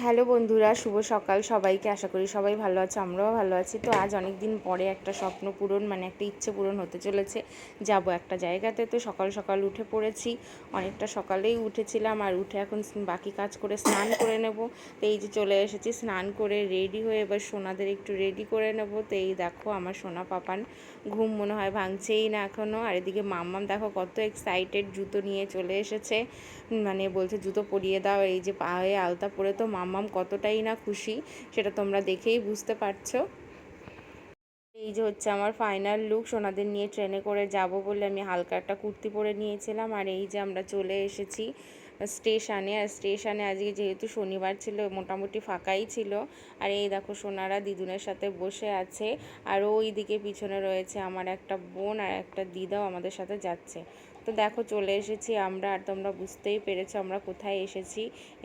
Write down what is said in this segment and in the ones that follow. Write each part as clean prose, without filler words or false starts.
Hello বন্ধুরা, শুভ সকাল সবাইকে। আশা করি সবাই ভালো আছে, আমরাও ভালো আছি। তো আজ অনেক দিন পরে একটা স্বপ্ন পূরণ একটা ইচ্ছে পূরণ হতে চলেছে। যাব একটা জায়গাতে। তো সকাল সকাল উঠে পড়েছি, অনেকটা সকালেই উঠেছিলাম। আর উঠে এখন বাকি কাজ করে স্নান করে নেব। তো এই যে চলে এসেছি স্নান করে রেডি হয়ে, এবার সোনাদের একটু রেডি করে নেব। তো এই দেখো আমার সোনা পাপান ঘুম মনে হয় ভাঙছেই না এখনও। আর এদিকে মাম্মাম দেখো কত এক্সাইটেড, জুতো নিয়ে চলে এসেছে। বলছে জুতো পরিয়ে দাও। এই যে পায়ে আলতা পরে তো মাম্মাম কতটাই না খুশি, সেটা তোমরা দেখেই বুঝতে পারছো। এই যে হচ্ছে আমার ফাইনাল লুক। সোনাদের নিয়ে ট্রেনে করে যাব বলে আমি হালকা একটা কুর্তি পরে নিয়েছিলাম। আর এই যে আমরা চলে এসেছি স্টেশনে। আর স্টেশনে আজকে যেহেতু শনিবার ছিল, মোটামুটি ফাঁকাই ছিল। আর এই দেখো সোনারা দিদুনের সাথে বসে আছে। আর ওই দিকে পিছনে রয়েছে আমার একটা বোন, আর একটা দিদাও আমাদের সাথে যাচ্ছে। তো দেখো চলে এসেছি আমরা। আর তোমরা বুঝতেই পেরেছো আমরা কোথায় এসেছি।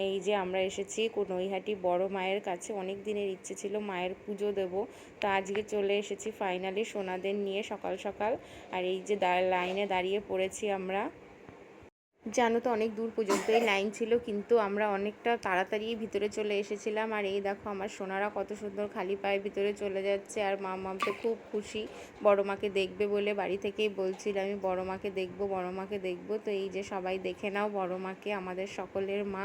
এই যে আমরা এসেছি নৈহাটি বড় মায়ের কাছে। অনেক দিনের ইচ্ছে ছিল মায়ের পুজো দেব। তো আজকে চলে এসেছি ফাইনালি সোনাদের নিয়ে সকাল সকাল। আর এই যে লাইনে দাঁড়িয়ে পড়েছি আমরা। জানো তো অনেক দূর পর্যন্ত এই লাইন ছিল, কিন্তু আমরা অনেকটা তাড়াতাড়ি ভিতরে চলে এসেছিলাম। আর এই দেখো আমার সোনারা কত সুন্দর খালি পায়ে ভিতরে চলে যাচ্ছে। আর মাম্মাম তো খুব খুশি, বড় মাকে দেখবে বলে বাড়ি থেকেই বলছিল আমি বড় মাকে দেখবো, বড় মাকে দেখবো। তো এই যে সবাই দেখে নাও বড় মাকে, আমাদের সকলের মা,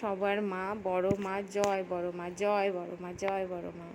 সবার মা, বড় মা। জয় বড় মা, জয় বড় মা, জয় বড় মা।